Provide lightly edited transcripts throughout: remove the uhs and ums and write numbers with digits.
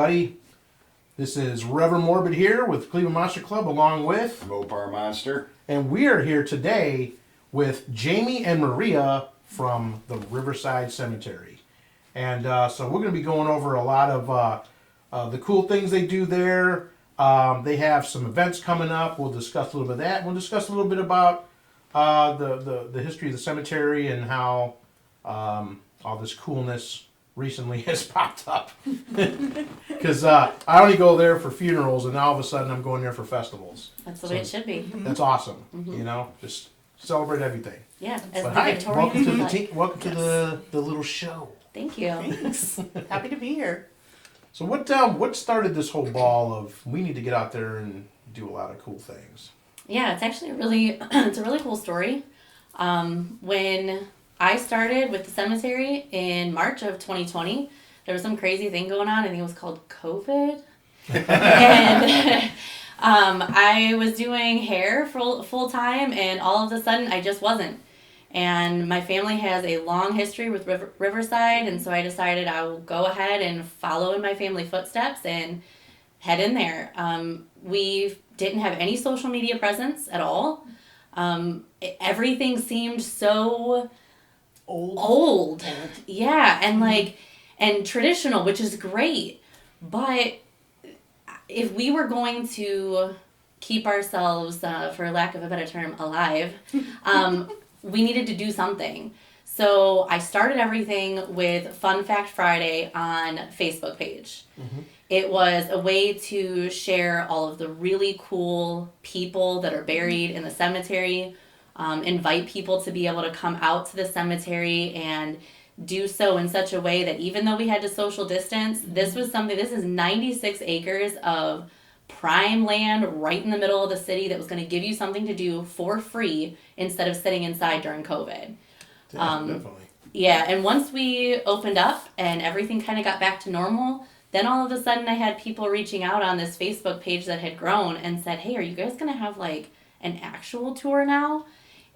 everybody. This is Reverend Morbid here with Cleveland Monster Club, along with Mopar Monster. And we are here today with Jamie and Maria from the Riverside Cemetery. And so we're going to be going over a lot of the cool things they do there. They have some events coming up. We'll discuss a little bit of that. We'll discuss a little bit about the history of the cemetery and how all this coolness recently has popped up. Because I only go there for funerals, and now all of a sudden I'm going there for festivals. That's the way it should be. That's awesome. You know, just celebrate everything. Yeah, as But the hi, Victorian welcome to the like. welcome to the little show. Thank you. Thanks. Happy to be here. So what started this whole ball of we need to get out there and do a lot of cool things? Yeah, it's actually it's a really cool story. When I started with the cemetery in March of 2020, there was some crazy thing going on. I think it was called COVID. And I was doing hair full time, and all of a sudden I just wasn't. And my family has a long history with Riverside, and so I decided I will go ahead and follow in my family footsteps and head in there. We didn't have any social media presence at all. Everything seemed so old. Yeah, and traditional, which is great. But if we were going to keep ourselves, for lack of a better term, alive, we needed to do something. So I started everything with Fun Fact Friday on Facebook page. Mm-hmm. It was a way to share all of the really cool people that are buried in the cemetery, invite people to be able to come out to the cemetery and do so in such a way that even though we had to social distance, this is 96 acres of prime land right in the middle of the city that was going to give you something to do for free instead of sitting inside during COVID. Yeah, definitely. Yeah, and once we opened up and everything kind of got back to normal, then all of a sudden I had people reaching out on this Facebook page that had grown and said, hey, are you guys going to have like an actual tour now?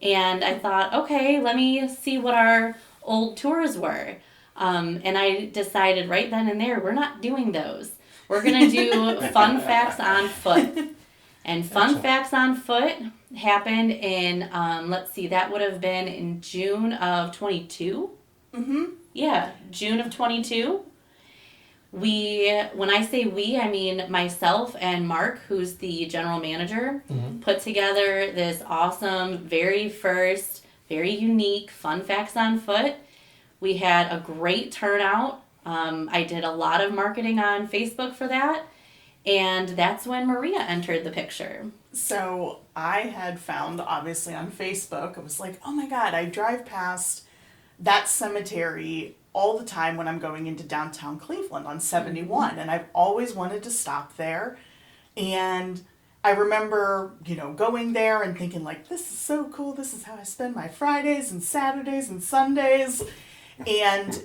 And I thought, okay, let me see what our old tours were. And I decided right then and there, we're not doing those. We're going to do Fun Facts on Foot. And Fun Facts on Foot happened in, that would have been in June of 22. Mm-hmm. Yeah, June of 22. When I say we, I mean myself and Mark, who's the general manager, put together this awesome, very first, very unique Fun Facts on Foot. We had a great turnout. I did a lot of marketing on Facebook for that. And that's when Maria entered the picture. So I had found, obviously, on Facebook, I was like, oh my God, I drive past that cemetery all the time when I'm going into downtown Cleveland on 71. And I've always wanted to stop there. And I remember, going there and thinking like, this is so cool. This is how I spend my Fridays and Saturdays and Sundays. And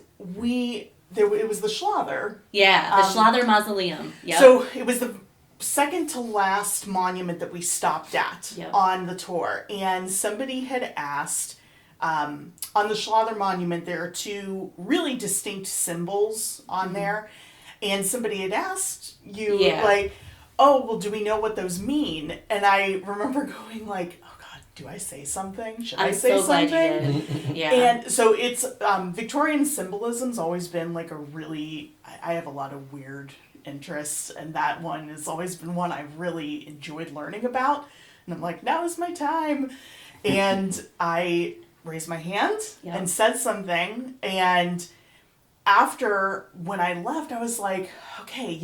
it was the Schlother. Yeah, the Schlother Mausoleum. Yep. So it was the second to last monument that we stopped at on the tour. And somebody had asked, on the Schlother monument, there are two really distinct symbols on there. And somebody had asked you, oh, well, do we know what those mean? And I remember going like, oh God, do I say something? Should I say something? Glad you did. Yeah. And so it's, Victorian symbolism's always been like I have a lot of weird interests, and that one has always been one I've really enjoyed learning about. And I'm like, now is my time. And I raised my hand and said something. And after, when I left, I was like, okay,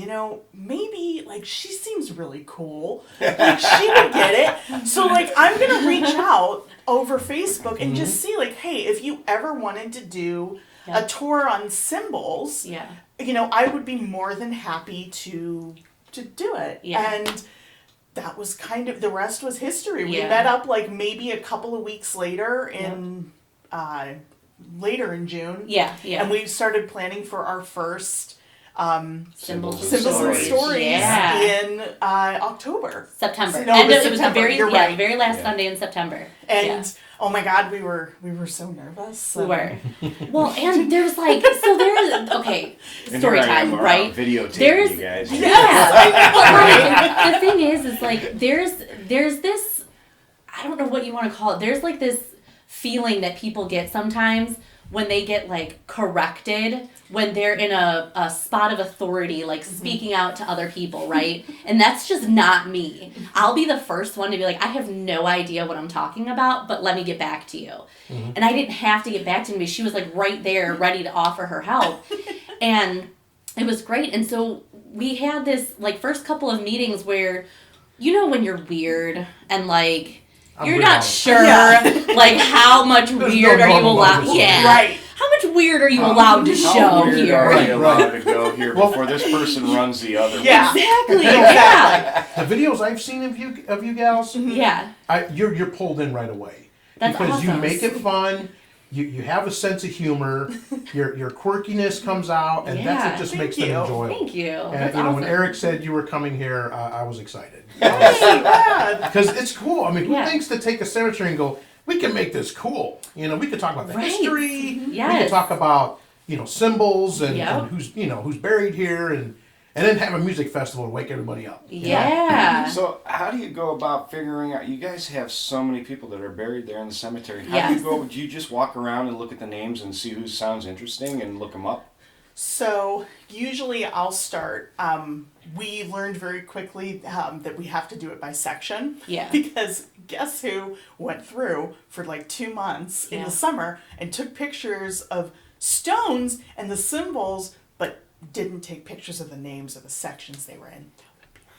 maybe, she seems really cool. She would get it. So, I'm going to reach out over Facebook and just see, hey, if you ever wanted to do a tour on symbols, I would be more than happy to do it. Yeah. And that was kind of, the rest was history. We met up, maybe a couple of weeks later later in June. Yeah. And we started planning for our first Symbols and Stories in October. September. No, It was the September. very You're right. very last Sunday in September. And Oh my God, we were so nervous. We were. Well, and there's like, so there's, okay, story time, right? Videotaping you guys. Yeah. But like, the thing is like, there's this, I don't know what you want to call it. There's like this feeling that people get sometimes when they get like corrected when they're in a spot of authority, like speaking out to other people, right? And that's just not me. I'll be the first one to be like, I have no idea what I'm talking about, but let me get back to you. And I didn't have to get back to me. She was like right there ready to offer her help. And it was great. And so we had this like first couple of meetings where, you know, when you're weird and like, you're not sure, like, how much weird are you allowed? Yeah. Right. How much weird are you allowed to show weird here? Are you allowed to go here before this person runs the other way? Yeah. Exactly. Yeah. The videos I've seen of you gals, Yeah. you're pulled in right away. That's because you awesome. make it fun. You have a sense of humor. Your quirkiness comes out, and that's what just makes them enjoyable. Thank you. And That's when awesome. Eric said you were coming here, I was excited. Yeah. Because it's cool. I mean, who Yeah. thinks to take a cemetery and go, we can make this cool? You know, we could talk about the Right. history. We Yes. could talk about, symbols and, Yep. and who's buried here, and then have a music festival to wake everybody up. Yeah. So how do you go about figuring out? You guys have so many people that are buried there in the cemetery. How do Yes. you go? Do you just walk around and look at the names and see who sounds interesting and look them up? So usually I'll start. We learned very quickly that we have to do it by section. Yeah. Because guess who went through for like 2 months in Yeah. the summer and took pictures of stones and the symbols, but didn't take pictures of the names of the sections they were in.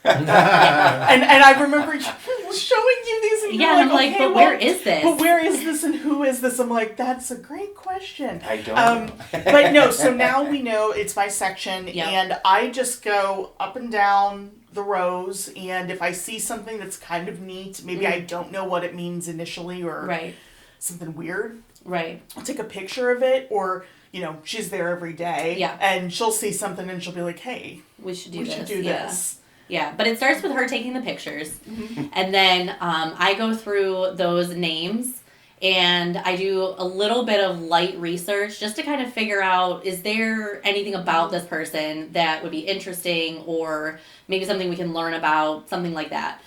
and I remember showing you these and Yeah, you're and I'm like, okay, but where is this? But where is this and who is this? I'm like, that's a great question. I don't know. But no, so now we know it's by section, Yep. and I just go up and down the rows, and if I see something that's kind of neat, maybe I don't know what it means initially or Right. something weird, Right. I'll take a picture of it, or, she's there every day, Yeah. and she'll see something and she'll be like, hey, We should do we this. should do Yeah. this. Yeah, but it starts with her taking the pictures, and then I go through those names, and I do a little bit of light research just to kind of figure out, is there anything about this person that would be interesting, or maybe something we can learn about, something like that.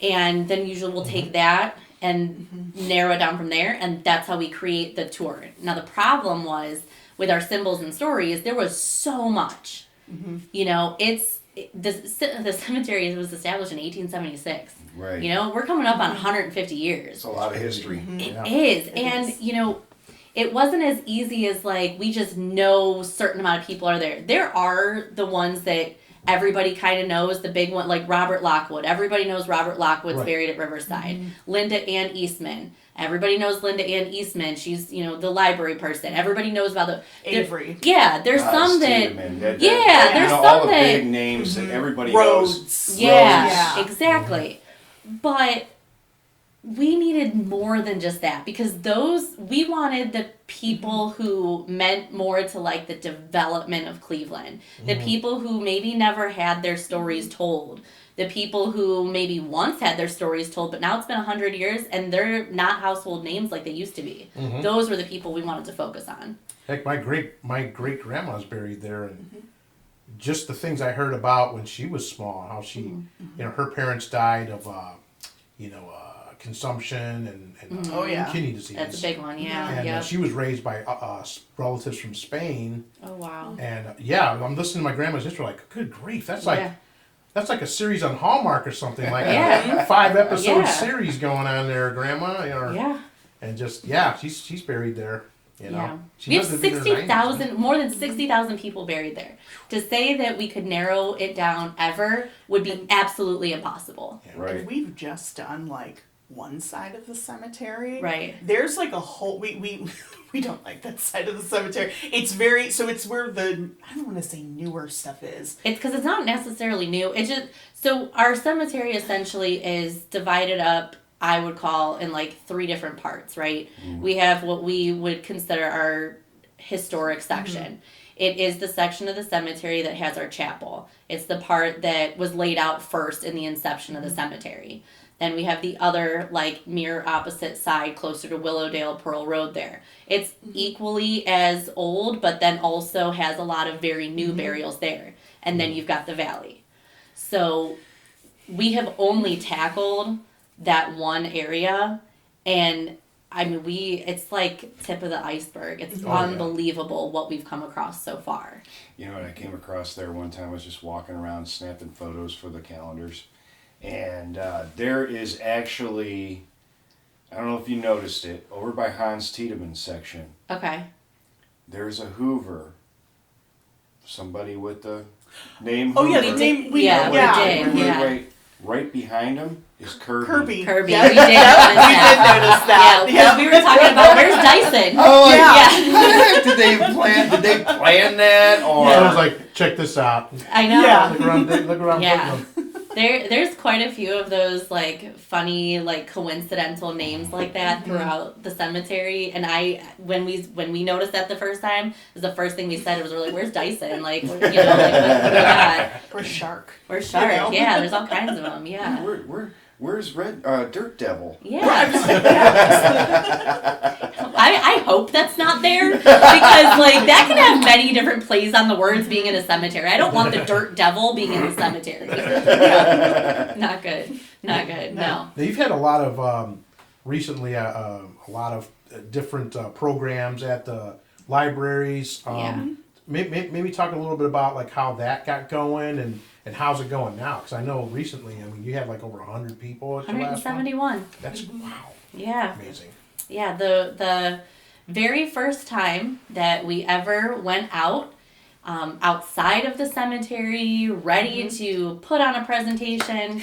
And then usually we'll take that and narrow it down from there, and that's how we create the tour. Now the problem was, with our symbols and stories, there was so much. The cemetery was established in 1876. Right. We're coming up on 150 years. It's a lot of history. It is. And, it wasn't as easy as like, we just know certain amount of people are there. There are the ones that everybody kind of knows, the big one, like Robert Lockwood. Everybody knows Robert Lockwood's buried at Riverside. Linda Ann Eastman. Everybody knows Linda Ann Eastman. She's, the library person. Everybody knows about the... Avery. There's some that... There's some all the that... big names that everybody Roads. knows. Yeah, Roads. exactly. But we needed more than just that, because we wanted the people who meant more to like the development of Cleveland, the people who maybe never had their stories told, the people who maybe once had their stories told, but now it's been 100 years and they're not household names like they used to be. Those were the people we wanted to focus on. Heck, my great grandma's buried there, and just the things I heard about when she was small, how she, her parents died of, consumption and Oh, yeah. kidney disease. That's a big one, yeah. And Yep. she was raised by relatives from Spain, Oh, wow. and I'm listening to my grandma's history, like, good grief, that's like Yeah. that's like a series on Hallmark or something, like Yeah. a 5-episode Yeah. series going on there, Grandma. Yeah. And just she's buried there. Yeah. She We have lived to be in her 60,000, more than 60,000 people buried there. To say that we could narrow it down ever would be absolutely impossible. Right. And we've just done like one side of the cemetery. Right. There's like a whole we don't like that side of the cemetery. It's where the, I don't want to say newer stuff is. It's because it's not necessarily new. It's just, so our cemetery essentially is divided up, I would call, in like 3 different parts, right? We have what we would consider our historic section. It is the section of the cemetery that has our chapel. It's the part that was laid out first in the inception of the cemetery. Then we have the other, like, mirror opposite side closer to Willowdale Pearl Road there. It's equally as old, but then also has a lot of very new burials there. And then you've got the valley. So we have only tackled that one area, and I mean, it's like tip of the iceberg. It's unbelievable what we've come across so far. You know what I came across there one time? I was just walking around snapping photos for the calendars. And there is actually, I don't know if you noticed it, over by Hans Tiedemann's section, Okay. there's a Hoover. Somebody with the name Oh, Hoover. yeah, the name. Yeah, we did. Wait. Right behind him is Kirby. Kirby. Yes. We did notice that. We did notice that. Yeah, because we were talking about where's Dyson. Oh, Yeah. did they plan that? Or I was like, check this out. I know. Yeah. Look around Yeah. putting them. There's quite a few of those, like, funny, like, coincidental names like that throughout the cemetery. And when we noticed that the first time, it was the first thing we said. It was, we're like, where's Dyson? Like, what do we got? Or Shark. Where's Shark? You know? Yeah, there's all kinds of them. Yeah. Where's Red Dirt Devil? Yeah. I hope that's not there, because, like, that can have many different plays on the words being in a cemetery. I don't want the Dirt Devil being in the cemetery. Not good. Not good. No. Now, you've had a lot of recently a lot of different programs at the libraries. Yeah. Maybe talk a little bit about like how that got going and how's it going now? Because I know recently, I mean, you had like over 100 people at your last one. 171. That's wow. Yeah. Amazing. Yeah. The very first time that we ever went out outside of the cemetery, ready to put on a presentation,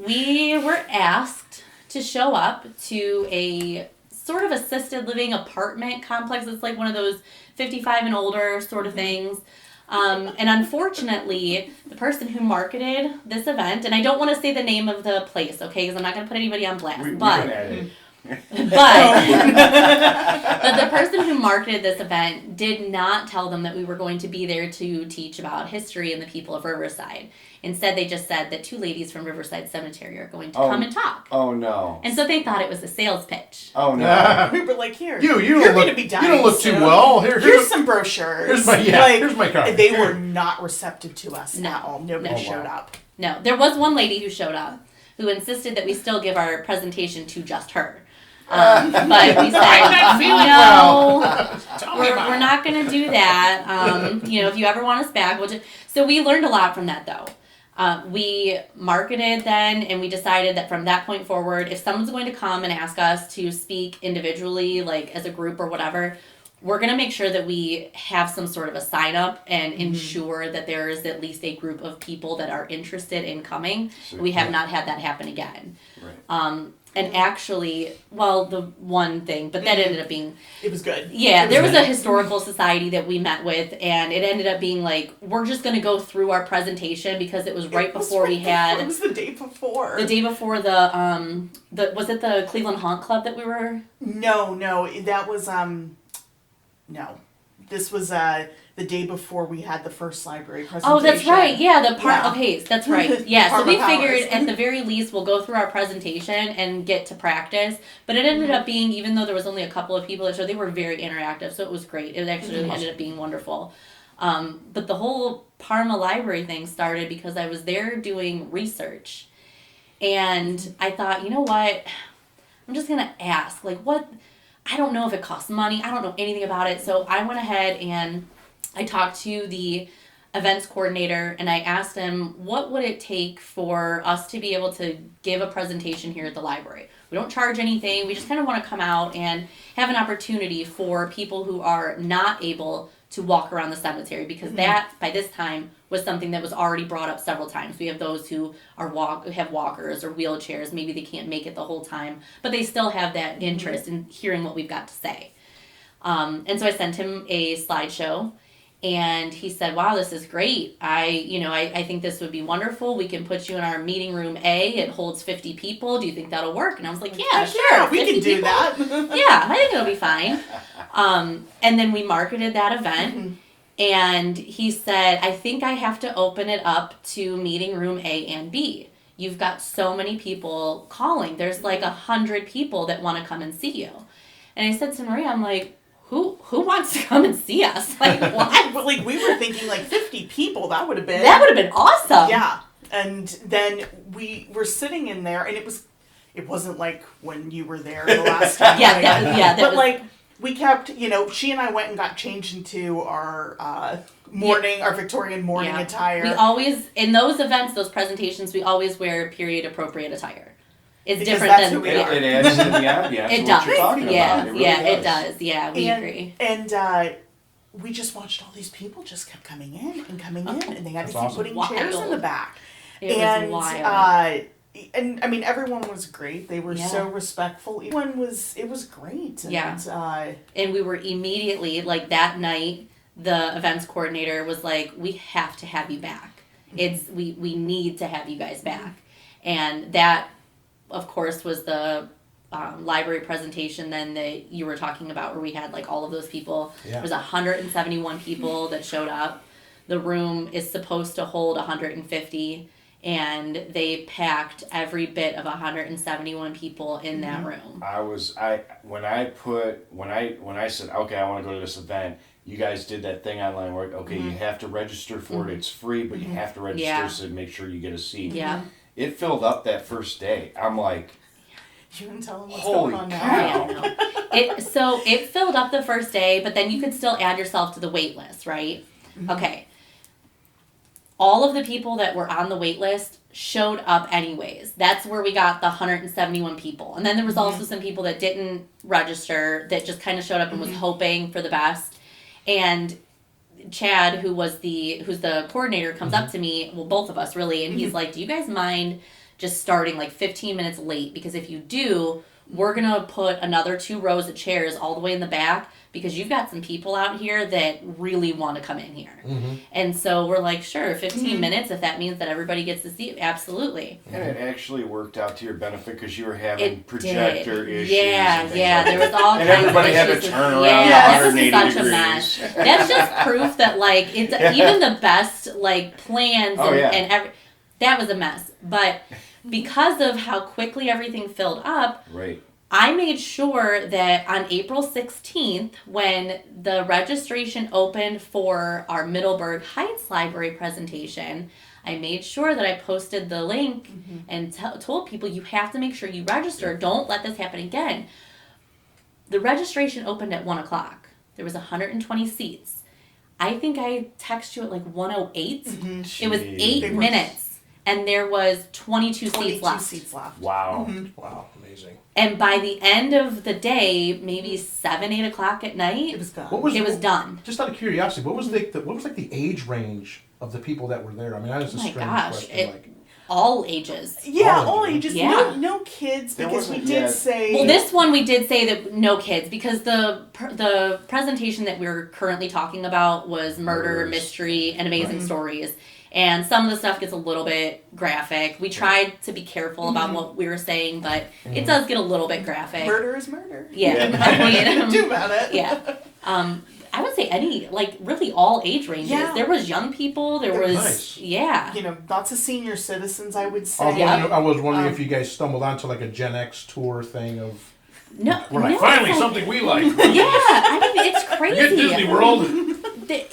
we were asked to show up to a sort of assisted living apartment complex. It's like one of those 55 and older sort of things. And unfortunately, the person who marketed this event, and I don't want to say the name of the place, okay, because I'm not going to put anybody on blast, but the person who marketed this event did not tell them that we were going to be there to teach about history and the people of Riverside. Instead, they just said that two ladies from Riverside Cemetery are going to come and talk. Oh no! And so they thought it was a sales pitch. Oh no! We were like, here. You're you're look, going to be dying you don't look soon. too well. Here's some brochures. Here's my card. They were not receptive to us No. at all. Nobody No. showed up. No, there was one lady who showed up who insisted that we still give our presentation to just her. But we said, no, we're not going to do that. If you ever want us back, we'll just... So we learned a lot from that, though. We marketed then, and we decided that from that point forward, if someone's going to come and ask us to speak individually, like as a group or whatever, we're going to make sure that we have some sort of a sign up and ensure that there is at least a group of people that are interested in coming. We have not had that happen again. Right. And actually, well, the one thing, but that ended up being... It was good. Yeah, there was a historical society that we met with, and it ended up being like, we're just going to go through our presentation because it was right before we had... It was the day before. The day before the was it the Cleveland Haunt Club that we were... No, that was, no. This was, the day before we had the first library presentation. Oh, that's right. Yeah, Yeah. Okay, that's right. Yeah, so we Department figured powers. at the very least we'll go through our presentation and get to practice. But it ended up being, even though there was only a couple of people that showed, they were very interactive, so it was great. It actually ended up being wonderful. But the whole Parma Library thing started because I was there doing research. And I thought, you know what? I'm just going to ask, like, what... I don't know if it costs money. I don't know anything about it. So I went ahead and I talked to the events coordinator and I asked him, what would it take for us to be able to give a presentation here at the library? We don't charge anything. We just kind of want to come out and have an opportunity for people who are not able to walk around the cemetery, because that, by this time, was something that was already brought up several times. We have those who have walkers or wheelchairs. Maybe they can't make it the whole time, but they still have that interest in hearing what we've got to say. And so I sent him a slideshow, And he said, wow, this is great. I think this would be wonderful. We can put you in our meeting room A. It holds 50 people. Do you think that'll work? And I was like, yeah, sure. We can do people. that. Yeah, I think it'll be fine. And then we marketed that event. Mm-hmm. And he said, I think I have to open it up to meeting room A and B. You've got so many people calling. There's like 100 people that want to come and see you. And I said to Maria, I'm like, who wants to come and see us? Like, what? Like, we were thinking like 50 people. That would have been awesome. Yeah. And then we were sitting in there, and it wasn't like when you were there the last time. But we kept, she and I went and got changed into our our Victorian morning attire. We always, in those events, those presentations, we always wear period appropriate attire. It's Because different that's than who we It are. adds to the ambiance it of does. what you're talking Yeah, about. It really it does. does. Yeah, we agree. And we just watched all these people just kept coming in and coming in, and they had to keep putting chairs in the back. It was wild. And I mean, everyone was great. They were so respectful. It was great. And, and we were immediately, like that night, the events coordinator was like, we have to have you back. We need to have you guys back. And that, of course, was the library presentation then that you were talking about, where we had like all of those people. Yeah. There was 171 people that showed up. The room is supposed to hold 150, and they packed every bit of 171 people in that room. When I said, okay, I want to go to this event, you guys did that thing online where, okay, you have to register for it. It's free, but you have to register so make sure you get a seat. Yeah. It filled up that first day. I'm like, you can tell them what's holy going on now. cow. It filled up the first day, but then you could still add yourself to the wait list, right? Mm-hmm. Okay. All of the people that were on the wait list showed up anyways. That's where we got the 171 people. And then there was also some people that didn't register, that just kind of showed up and was hoping for the best. And Chad, who's the coordinator, comes up to me, well, both of us really, and he's like, do you guys mind just starting like 15 minutes late? Because if you do, we're going to put another 2 rows of chairs all the way in the back, because you've got some people out here that really want to come in here. And so we're like, sure, 15 minutes, if that means that everybody gets to see it, absolutely. And it actually worked out to your benefit because you were having projector issues. Yeah, and things like there was all and kinds everybody of had to issues. turn around that was 180 such degrees. a mess. That's just proof that like it's even the best like plans and that was a mess. But because of how quickly everything filled up, Right. I made sure that on April 16th, when the registration opened for our Middleburg Heights Library presentation, I made sure that I posted the link and told people, you have to make sure you register. Don't let this happen again. The registration opened at 1 o'clock. There was 120 seats. I think I texted you at like 1:08. It was 8 minutes. And there was 22 seats left. Wow. Wow, amazing. And by the end of the day, maybe 7, 8 o'clock at night, It was gone. it was done. Just out of curiosity, what was the age range of the people that were there? I mean, that is a strange question. All ages. Yeah, All all ages. ages. Yeah. No kids, There because we wasn't did yet. say. Well, this one we did say that no kids, because the presentation that we're currently talking about was murder, Murders. mystery, and amazing stories. And some of the stuff gets a little bit graphic. We tried to be careful about what we were saying, but it does get a little bit graphic. Murder is murder. Yeah. I mean, do about it. Yeah. I would say really all age ranges. Yeah. There was young people. There was, nice. yeah. Lots of senior citizens, I would I say. was wondering, I was wondering if you guys stumbled onto like a Gen X tour thing of. No, We're like, no, finally it's like- something we like. Yeah, I mean, it's crazy. Forget Disney World.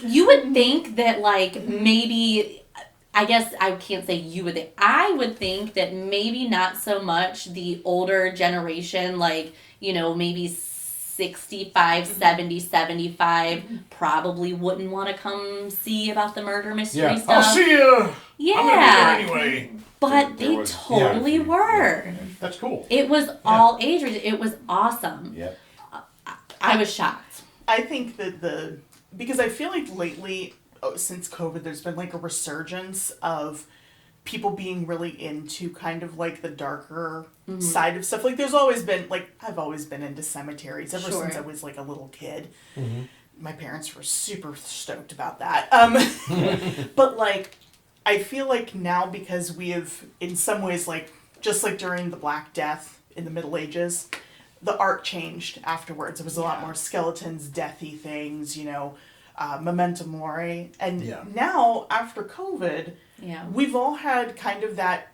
You would think that, like, maybe, I guess I can't say you would think, I would think that maybe not so much the older generation, like, maybe 65, 70, 75, probably wouldn't want to come see about the murder mystery Yeah, stuff. I'll see you. Yeah. I'm gonna be there anyway. But There they was- totally were. That's cool. It was all age ranges. It was awesome. Yep. I was shocked. I think that because I feel like lately, since COVID, there's been like a resurgence of people being really into kind of like the darker side of stuff. Like there's always been, like, I've always been into cemeteries ever Sure. since I was like a little kid. my parents were super stoked about that. But like, I feel like now, because we have, in some ways, like, just like during the Black Death in the Middle Ages, the art changed afterwards. It was a lot more skeletons, deathy things, you know, memento mori. And now, after COVID, we've all had kind of that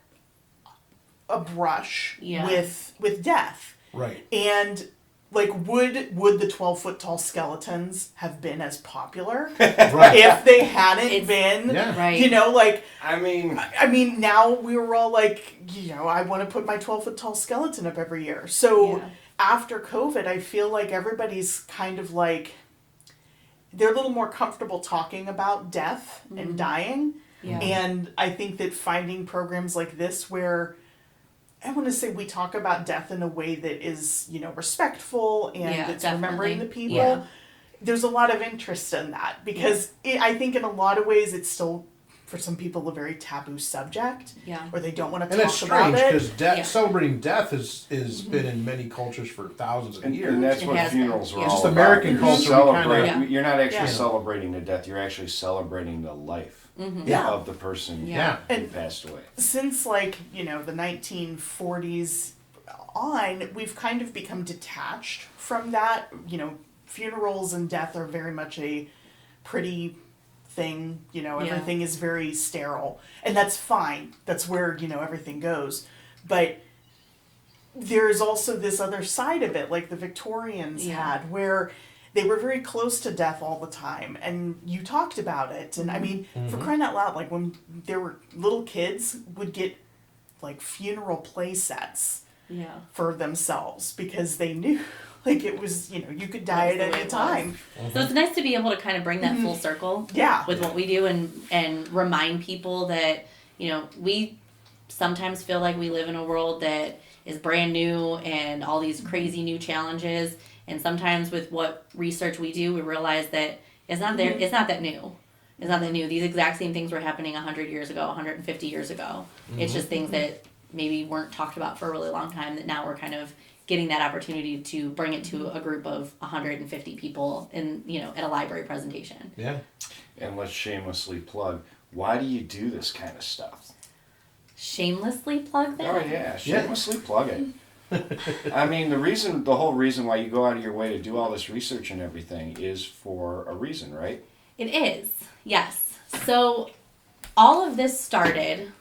a brush with death. Right. And like, would the 12-foot tall skeletons have been as popular Right. if they hadn't been? Yeah. Right. You know, like, I mean, now we were all like, you know, I want to put my 12-foot tall skeleton up every year. So after COVID, I feel like everybody's kind of like, they're a little more comfortable talking about death and dying. Yeah. And I think that finding programs like this, where I want to say we talk about death in a way that is, you know, respectful and it's remembering the people. Yeah. There's a lot of interest in that, because I think in a lot of ways it's still, for some people, a very taboo subject. Yeah. Or they don't want to And talk it's about strange it. because celebrating death is been in many cultures for thousands of years. and that's It what has funerals been. are Yeah. all Just about. American You're culture, we celebrating- kinda- You're not actually Yeah. celebrating the death. You're actually celebrating the life Yeah. of the person Yeah. who And- passed away. Since, like, you know, the 1940s on, we've kind of become detached from that. You know, funerals and death are very much a pretty thing. You know, everything is very sterile. And that's fine. That's where, you know, everything goes. But there's also this other side of it, like the Victorians had, where they were very close to death all the time, and you talked about it. And I mean, for crying out loud, like, when there were little kids would get like funeral play sets for themselves, because they knew, like, it was, you know, you could die at any time. So it's nice to be able to kind of bring that full circle with what we do, and remind people that, you know, we sometimes feel like we live in a world that is brand new and all these crazy new challenges. And sometimes with what research we do, we realize that it's not there. It's not that new. It's not that new. These exact same things were happening 100 years ago, 150 years ago. It's just things that maybe weren't talked about for a really long time, that now we're kind of getting that opportunity to bring it to a group of 150 people in, you know, at a library presentation. Yeah. And let's shamelessly plug, why do you do this kind of stuff? Shamelessly plug that? Oh yeah, shamelessly plug it. I mean, the whole reason why you go out of your way to do all this research and everything is for a reason, right? It is, yes. So all of this started,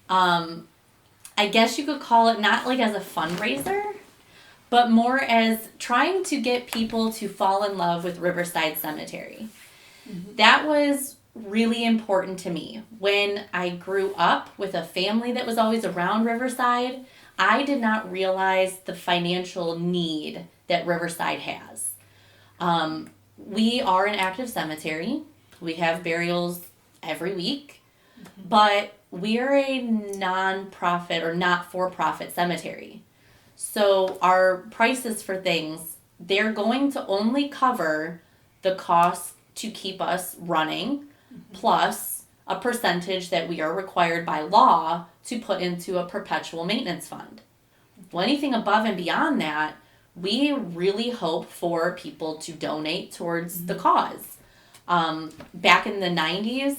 I guess you could call it not like as a fundraiser, but more as trying to get people to fall in love with Riverside Cemetery. That was really important to me. When I grew up with a family that was always around Riverside, I did not realize the financial need that Riverside has. We are an active cemetery. We have burials every week, but we are a non-profit or not-for-profit cemetery. So our prices for things, they're going to only cover the cost to keep us running, plus a percentage that we are required by law to put into a perpetual maintenance fund. Well, anything above and beyond that, we really hope for people to donate towards the cause. Back in the 90s,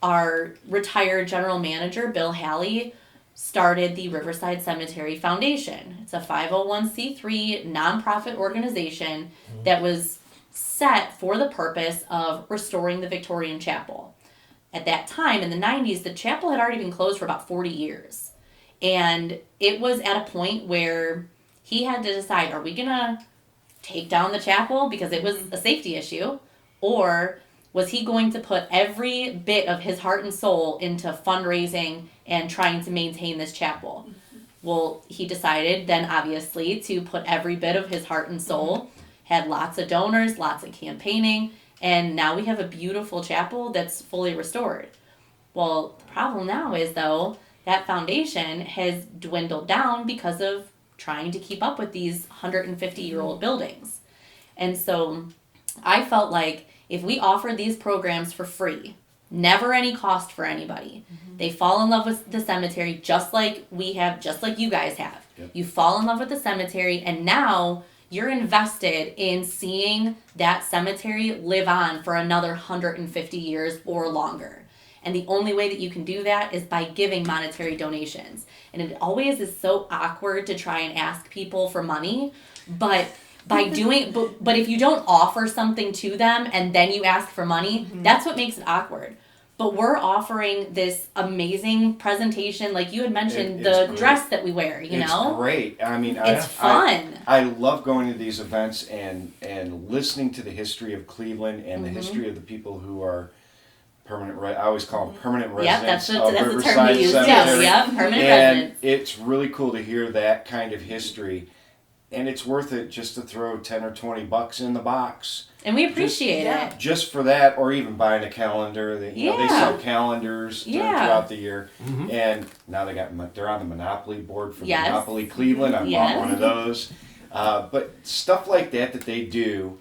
our retired general manager, Bill Halley, started the Riverside Cemetery Foundation. It's a 501c3 nonprofit organization that was set for the purpose of restoring the Victorian chapel. At that time, in the 90s, the chapel had already been closed for about 40 years. And it was at a point where he had to decide, are we going to take down the chapel because it was a safety issue? Or was he going to put every bit of his heart and soul into fundraising and trying to maintain this chapel? Well, he decided then, obviously, to put every bit of his heart and soul, had lots of donors, lots of campaigning, and now we have a beautiful chapel that's fully restored. Well, the problem now is, though, that foundation has dwindled down because of trying to keep up with these 150-year-old buildings. And so I felt like if we offered these programs for free, never any cost for anybody, they fall in love with the cemetery just like we have, just like you guys have. Yep. You fall in love with the cemetery, and now you're invested in seeing that cemetery live on for another 150 years or longer. And the only way that you can do that is by giving monetary donations. And it always is so awkward to try and ask people for money, but by doing but if you don't offer something to them and then you ask for money, that's what makes it awkward. But we're offering this amazing presentation, like you had mentioned, the great. dress that we wear, you know? It's great. I mean, It's fun. I love going to these events and listening to the history of Cleveland and the history of the people who are permanent. I always call them permanent Yep, residents that's of the term Riverside we use. Cemetery. Yes, yep, permanent And residents. it's really cool to hear that kind of history, and it's worth it just to throw $10 or $20 in the box. And we appreciate yeah. it. Just for that, or even buying a calendar. They Yeah. sell calendars Yeah. throughout the year, Mhm. and now they're on the Monopoly board for Yes. Monopoly Cleveland. I Yes. bought one of those, but stuff like that they do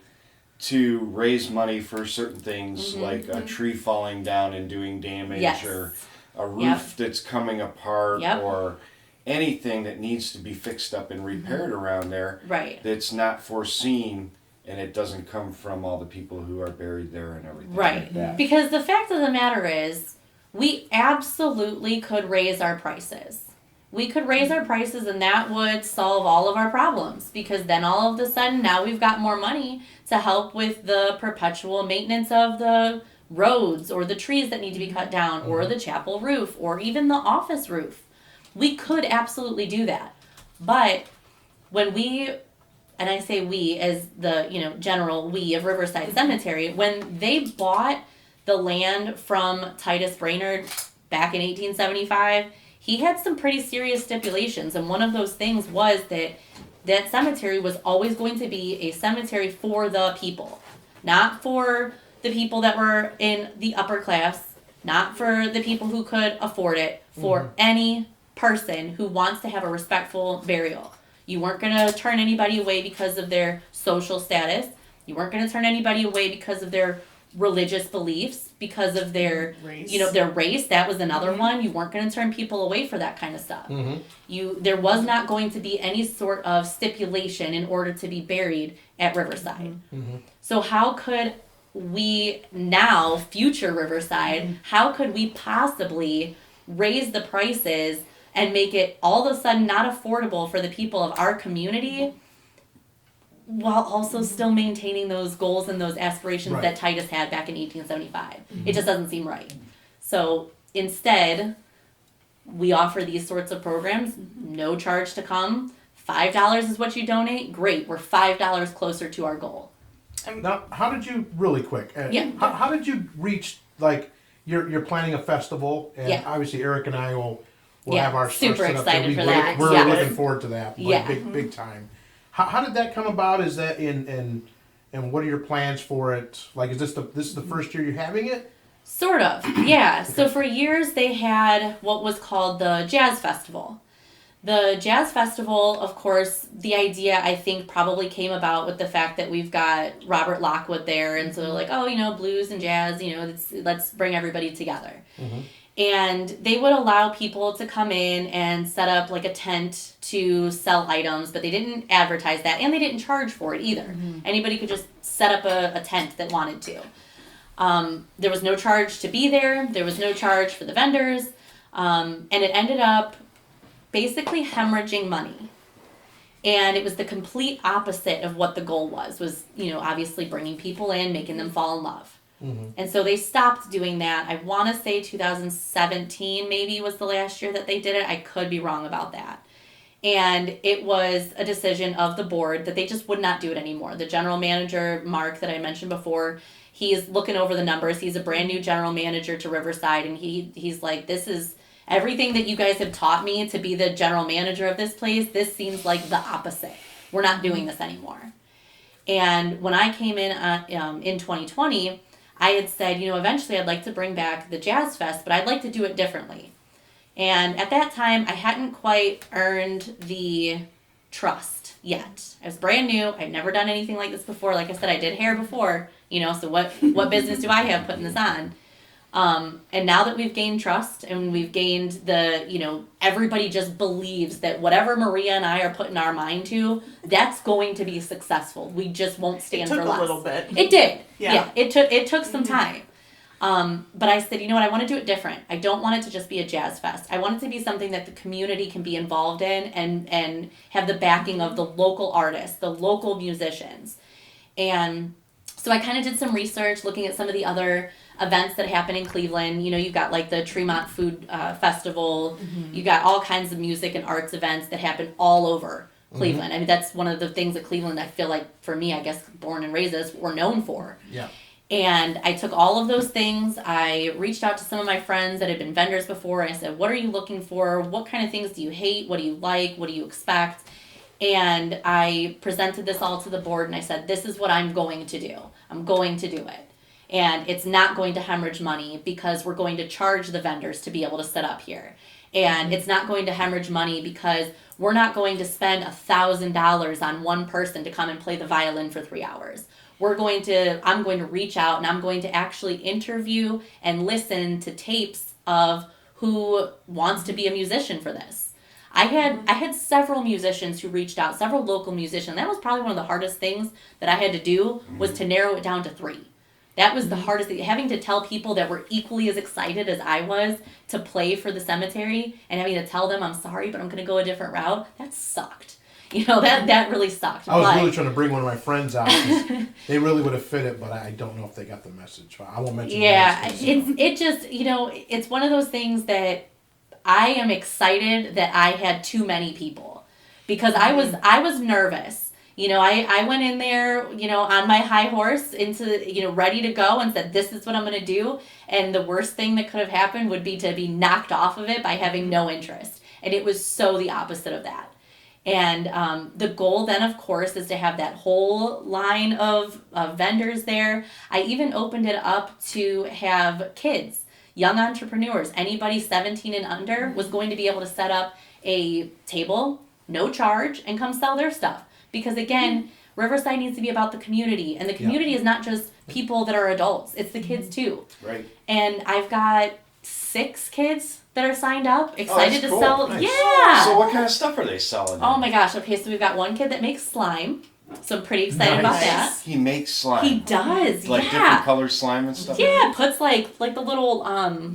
to raise money for certain things, like a tree falling down and doing damage, Yes. or a roof Yep. that's coming apart, Yep. or anything that needs to be fixed up and repaired around there Right. that's not foreseen, and it doesn't come from all the people who are buried there and everything Right. like that. Because the fact of the matter is, we absolutely could raise our prices. We could raise our prices and that would solve all of our problems, because then all of a sudden now we've got more money to help with the perpetual maintenance of the roads or the trees that need to be cut down or the chapel roof or even the office roof. We could absolutely do that. But when we, and I say we as the, general we of Riverside Cemetery, when they bought the land from Titus Brainerd back in 1875, he had some pretty serious stipulations, and one of those things was that cemetery was always going to be a cemetery for the people, not for the people that were in the upper class, not for the people who could afford it, for any person who wants to have a respectful burial. You weren't going to turn anybody away because of their social status. You weren't going to turn anybody away because of their religious beliefs, because of their Race. their race. That was another one. You weren't going to turn people away for that kind of stuff. There was not going to be any sort of stipulation in order to be buried at Riverside. So how could we now, future Riverside, how could we possibly raise the prices and make it all of a sudden not affordable for the people of our community, while also still maintaining those goals and those aspirations Right. that Titus had back in 1875. It just doesn't seem right. So instead, we offer these sorts of programs, no charge to come. $5 is what you donate. Great, we're $5 closer to our goal. Now, how did you, really quick, Yeah. how did you reach, like, you're planning a festival, and Yeah. obviously Eric and I will Yeah, have our super set up there. excited for We're- that. We're Yes. looking forward to that, like, Yeah. big time. How did that come about? Is that and what are your plans for it? Like, is this the first year you're having it? Sort of, yeah. So for years they had what was called the Jazz Festival. The Jazz Festival, of course, the idea I think probably came about with the fact that we've got Robert Lockwood there, and so they're like, blues and jazz, let's bring everybody together. And they would allow people to come in and set up like a tent to sell items, but they didn't advertise that, and they didn't charge for it either. Anybody could just set up a tent that wanted to. There was no charge to be there. There was no charge for the vendors. And it ended up basically hemorrhaging money. And it was the complete opposite of what the goal was, obviously bringing people in, making them fall in love. And so they stopped doing that. I want to say 2017 maybe was the last year that they did it. I could be wrong about that. And it was a decision of the board that they just would not do it anymore. The general manager, Mark, that I mentioned before, he's looking over the numbers. He's a brand new general manager to Riverside, and he's like, this is everything that you guys have taught me to be the general manager of this place. This seems like the opposite. We're not doing this anymore. And when I came in 2020, I had said, eventually I'd like to bring back the Jazz Fest, but I'd like to do it differently. And at that time, I hadn't quite earned the trust yet. I was brand new. I'd never done anything like this before. Like I said, I did hair before, so what business do I have putting this on? And now that we've gained trust and we've gained everybody just believes that whatever Maria and I are putting our mind to, that's going to be successful. We just won't stand for less. It took a little bit. It did. Yeah. It took some time. But I said, you know what, I want to do it different. I don't want it to just be a jazz fest. I want it to be something that the community can be involved in and have the backing of the local artists, the local musicians. And so I kind of did some research looking at some of the other events that happen in Cleveland. You know, you've got like the Tremont Food Festival. You got all kinds of music and arts events that happen all over Cleveland. I mean, that's one of the things that Cleveland, I feel like, for me, I guess, born and raised as, we're known for. Yeah. And I took all of those things. I reached out to some of my friends that had been vendors before, and I said, what are you looking for? What kind of things do you hate? What do you like? What do you expect? And I presented this all to the board, and I said, this is what I'm going to do. I'm going to do it. And it's not going to hemorrhage money because we're going to charge the vendors to be able to set up here. And it's not going to hemorrhage money because we're not going to spend $1,000 on one person to come and play the violin for 3 hours. I'm going to reach out and I'm going to actually interview and listen to tapes of who wants to be a musician for this. I had several musicians who reached out, several local musicians. That was probably one of the hardest things that I had to do, was to narrow it down to 3. That was the hardest thing, having to tell people that were equally as excited as I was to play for the cemetery and having to tell them, I'm sorry, but I'm going to go a different route. That sucked. You know, that really sucked. I was really trying to bring one of my friends out. 'Cause they really would have fit it, but I don't know if they got the message. I won't mention. Yeah, it just, you know, it's one of those things that I am excited that I had too many people, because I was nervous. You know, I went in there, you know, on my high horse ready to go and said, this is what I'm going to do. And the worst thing that could have happened would be to be knocked off of it by having no interest. And it was so the opposite of that. And the goal then, of course, is to have that whole line of vendors there. I even opened it up to have kids, young entrepreneurs, anybody 17 and under was going to be able to set up a table, no charge, and come sell their stuff. Because again, Riverside needs to be about the community. And the community is not just people that are adults. It's the kids too. Right. And I've got 6 kids that are signed up, excited to cool. sell. Nice. Yeah. So what kind of stuff are they selling? Oh my gosh. Okay, so we've got one kid that makes slime. So I'm pretty excited about Nice. that. He makes slime. He does, Like yeah. different colored slime and stuff? Yeah, puts like the little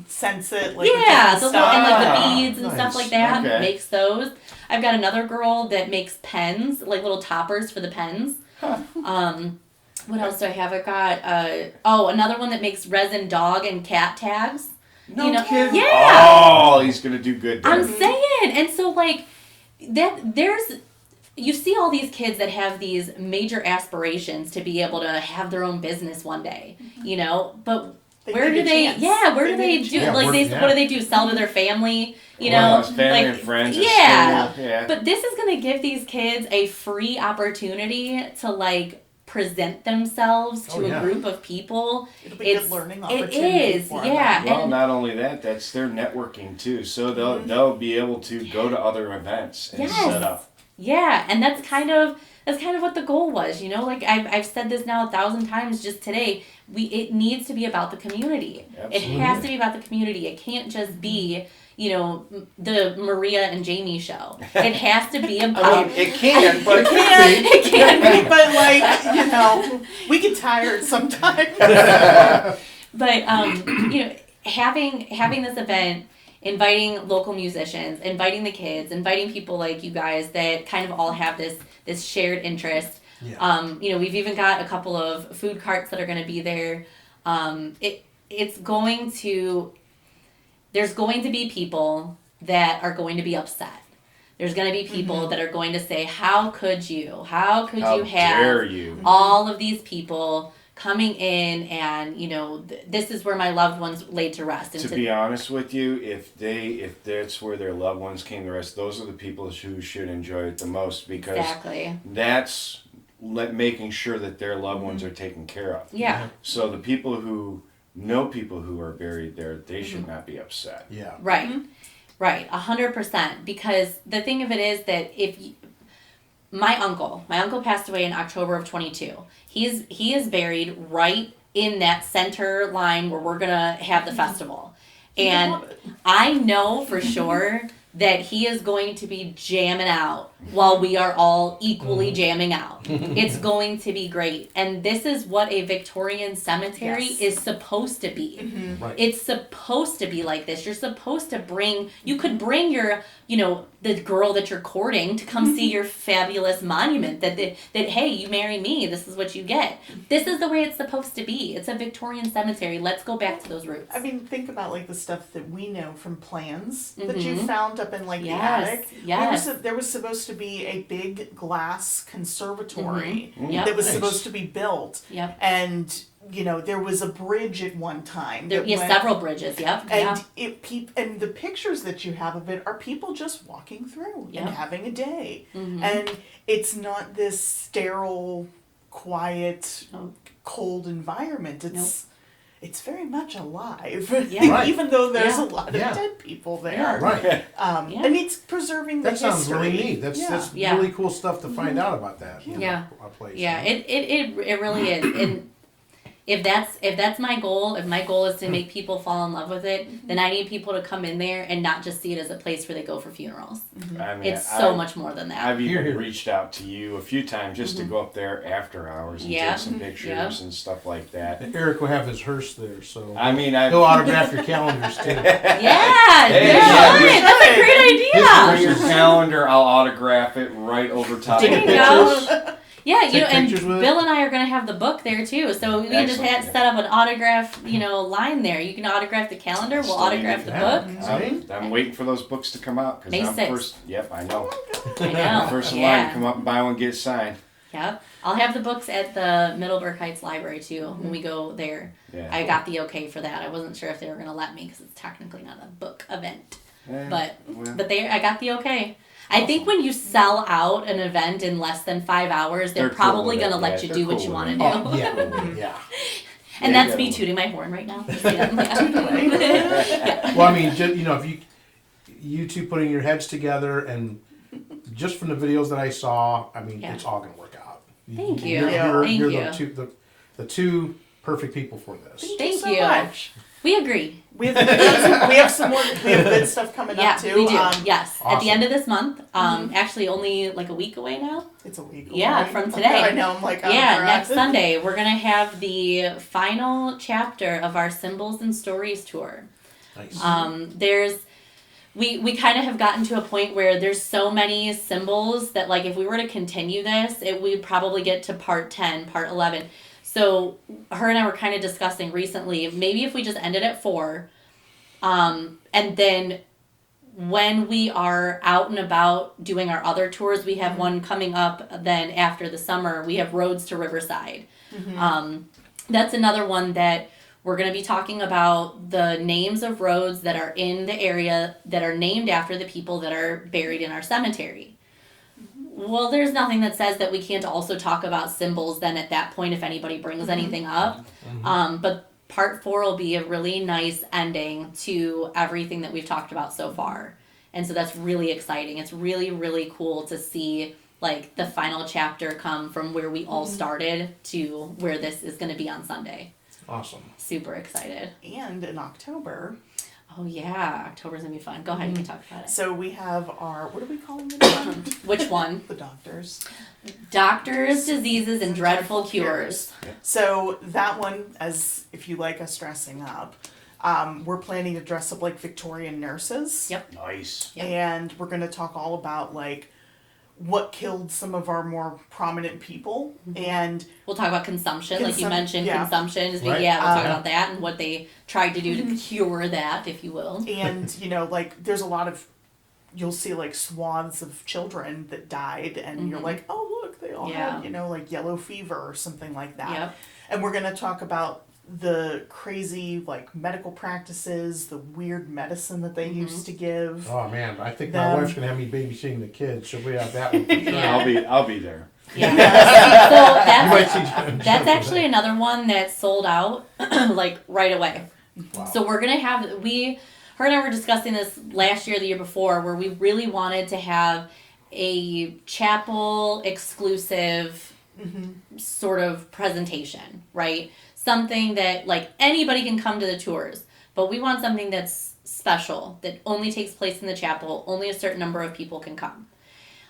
Sense it, like yeah, the the little, and like the Ah, beads and nice. stuff like that. Okay. Makes those. I've got another girl that makes pens, like little toppers for the pens. Huh. What else do I have? I've got another one that makes resin dog and cat tags. No You know- kidding. Yeah. Oh, he's gonna do good there. I'm saying, and so like you see all these kids that have these major aspirations to be able to have their own business one day, you know, but where do they? Yeah, where do they do? Yeah, Like yeah. what do they do? Sell to their family, you Well, know, his family like and friends at yeah. school, yeah. But this is gonna give these kids a free opportunity to like present themselves to Oh, yeah. a group of people. It'll be a good learning opportunity. It is, for yeah. Well, and- not only that, that's their networking too. So they'll be able to go to other events and Yes. set up. Yeah, and that's kind of what the goal was, you know. Like I've said this now 1,000 times just today. It needs to be about the community. Absolutely. It has to be about the community. It can't just be, you know, the Maria and Jamie show. It has to be about. I mean, it can, but it can be. But like, you know, we get tired sometimes. But you know, having this event, inviting local musicians, inviting the kids, inviting people like you guys that kind of all have this shared interest. Yeah. You know, we've even got a couple of food carts that are going to be there. There's going to be people that are going to be upset. There's going to be people that are going to say, how could you? How could How you have dare you? all of these people coming in and, you know, this is where my loved ones laid to rest. And To be honest with you, if that's where their loved ones came to rest, those are the people who should enjoy it the most, because exactly. that's making sure that their loved ones are taken care of. Yeah. So the people who know people who are buried there, they should not be upset. Yeah. Right. Right. 100%. Because the thing of it is that my uncle passed away in October of 22. He is buried right in that center line where we're gonna have the festival. And love it. I know for sure that he is going to be jamming out while we are all equally jamming out. It's going to be great. And this is what a Victorian cemetery Yes. is supposed to be. Right. It's supposed to be like this. You're supposed to bring, you could bring your, the girl that you're courting to come see your fabulous monument that, hey, you marry me, this is what you get. This is the way it's supposed to be. It's a Victorian cemetery. Let's go back to those roots. I mean, think about like the stuff that we know from plans that you found up in like the Yes, attic. yes. There was supposed to be a big glass conservatory Yep. that was Nice. supposed to be built. Yep. And there was a bridge at one time. There, that yeah, went- several bridges. Yep. And Yeah. and the pictures that you have of it are people just walking through Yeah. and having a day. Mm-hmm. And it's not this sterile, quiet, Oh. cold environment. It's very much alive, Yeah. Right. even though there's Yeah. a lot of Yeah. dead people there. Yeah. Right. Yeah. And it's preserving the That sounds history. really neat. That's Yeah. really cool stuff to find out about that. Yeah. Place. Yeah, it really is. And if that's my goal, if my goal is to make people fall in love with it, then I need people to come in there and not just see it as a place where they go for funerals. I mean, It's so much more than that. I've Here, even here. reached out to you a few times just to go up there after hours and Yeah. take some pictures and stuff like that. And Eric will have his hearse there, so I mean, he'll autograph your calendars too. Yeah, Hey, yeah, yeah, that's a great bring idea. your calendar, I'll autograph it right over top There of you the go. pictures. Yeah, Take and pictures with it. Bill and I are gonna have the book there too, so we can just Excellent, yeah. set up an autograph, line there. You can autograph the calendar. We'll Still autograph the need book. See? I'm waiting for those books to come out May because I'm 6th. first. Yep, I know. I know. First in line Yeah. to come up and buy one, get it signed. Yep. I'll have the books at the Middleburg Heights Library too when we go there. Yeah. I got the okay for that. I wasn't sure if they were gonna let me because it's technically not a book event, Eh, but well, I got the okay. I think when you sell out an event in less than 5 hours, they're They're cool probably with it. gonna let Yeah, you they're do what cool you with want to it. do. Oh, yeah, yeah. And Yeah, that's me yeah. tooting my horn right now. Just saying, yeah. Well, I mean, just, if you two putting your heads together, and just from the videos that I saw, I mean, Yeah. it's all gonna work out. Thank you. You're Thank you're you. the two perfect people for this. Thank so you. much. We agree. We have some more. We have good stuff coming Yeah, up too. we do. Yes, at awesome. the end of this month. Actually, only like a week away now. It's a week. Yeah, away. from today. I know. I'm like, oh, Yeah, God. next Sunday we're gonna have the final chapter of our Symbols and Stories tour. Nice. We kind of have gotten to a point where there's so many symbols that like if we were to continue this, we'd probably get to part 10, part 11. So her and I were kind of discussing recently, maybe if we just ended at 4, and then when we are out and about doing our other tours, we have one coming up then after the summer, we have Roads to Riverside. That's another one that we're going to be talking about the names of roads that are in the area that are named after the people that are buried in our cemetery. Well, there's nothing that says that we can't also talk about symbols then at that point if anybody brings anything up. But part 4 will be a really nice ending to everything that we've talked about so far. And so that's really exciting. It's really, really cool to see like the final chapter come from where we all started to where this is going to be on Sunday. Awesome. Super excited. And in October, Oh yeah, October's gonna be fun. Go ahead, you can talk about it. so we have our, what are we calling them? Which one? The doctors. Doctors, diseases, and dreadful cures. So that one, as if you like us dressing up, we're planning to dress up like Victorian nurses. Yep. Nice. Yep. And we're going to talk all about like what killed some of our more prominent people. And We'll talk about consumption, like you mentioned. yeah. Consumption is Right. yeah. We'll talk Yeah. about that and what they tried to do to cure that, if you will. like there's a lot of, you'll see like swaths of children that died and you're like, oh look, they all Yeah. had, like yellow fever or something like that. Yep. And we're going to talk about the crazy like medical practices, the weird medicine that they used to give. Oh man, I think my Them. wife's gonna have me babysitting the kids. She'll be out that one for sure. Yeah. I'll be there. Yeah. You might So see that's Jennifer actually there. another one that sold out like right away. Wow. So we're gonna have her and I were discussing this last year, the year before, where we really wanted to have a chapel exclusive sort of presentation, right? something that like anybody can come to the tours, but we want something that's special, that only takes place in the chapel. Only a certain number of people can come.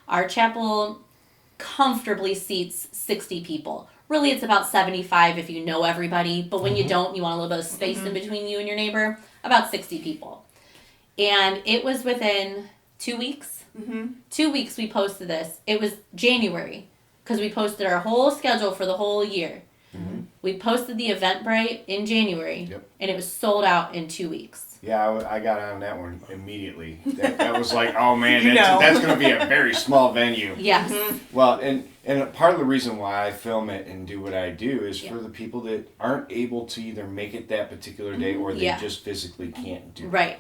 Our chapel comfortably seats 60 people. Really, it's about 75 if you know everybody, but when you don't, you want a little bit of space in between you and your neighbor, about 60 people. And it was within 2 weeks. 2 weeks we posted this. It was January, because we posted our whole schedule for the whole year. We posted the Eventbrite in January, and it was sold out in 2 weeks. Yeah, I got on that one immediately. That was like, oh man, that's going to be a very small venue. Yes. Well, and part of the reason why I film it and do what I do is for the people that aren't able to either make it that particular day or they just physically can't do it. Right.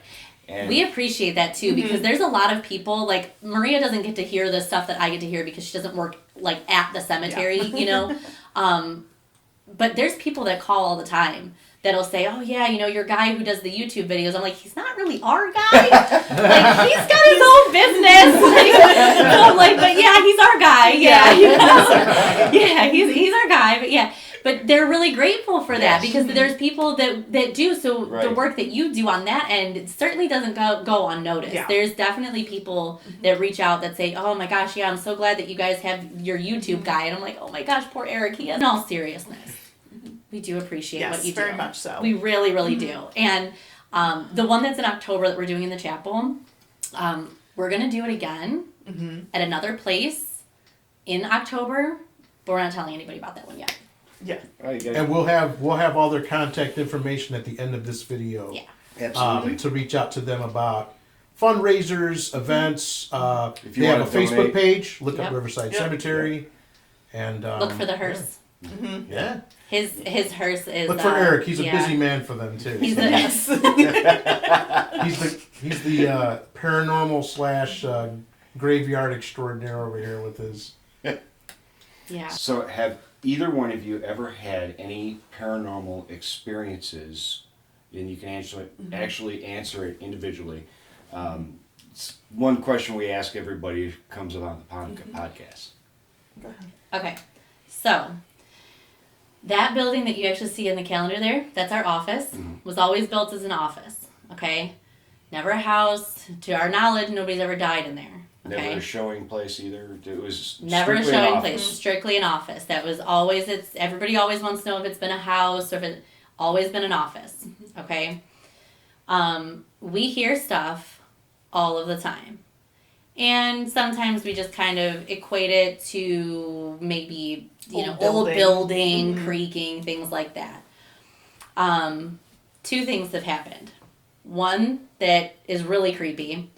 And we appreciate that too, because there's a lot of people, like Maria doesn't get to hear the stuff that I get to hear because she doesn't work like at the cemetery, you know. But there's people that call all the time that'll say, oh yeah, you know, your guy who does the YouTube videos. I'm like, he's not really our guy. Like, he's got his own business. I'm like, but yeah, he's our guy. Yeah, he's our guy. But yeah, but they're really grateful for that because there's people that do. So the work that you do on that end, it certainly doesn't go unnoticed. Yeah. There's definitely people that reach out that say, oh my gosh, yeah, I'm so glad that you guys have your YouTube guy. And I'm like, oh my gosh, poor Eric. He has, in all seriousness, we do appreciate what you do. Very much so. We really, really do. And the one that's in October that we're doing in the chapel, we're going to do it again at another place in October, but we're not telling anybody about that one yet. Yeah. And we'll have all their contact information at the end of this video. Yeah. Absolutely. To reach out to them about fundraisers, events. If you they have a want to Facebook donate. page. Look up Riverside Cemetery. And Look for the hearse. Yeah. His hearse is. Look for Eric. He's a busy man for them too. He's he's the paranormal / graveyard extraordinaire over here with his. Yeah. So have either one of you ever had any paranormal experiences? And you can actually answer it individually. It's one question we ask everybody who comes on the podcast. Okay, so that building that you actually see in the calendar there, that's our office. Was always built as an office. Okay, never a house. To our knowledge, nobody's ever died in there. Okay? Never a showing place either. It was Never a strictly an showing office. place. Strictly an office. That was always. Everybody always wants to know if it's been a house or if it's always been an office. Okay. We hear stuff all of the time. And sometimes we just kind of equate it to maybe, old building, creaking, things like that. Two things have happened. One that is really creepy.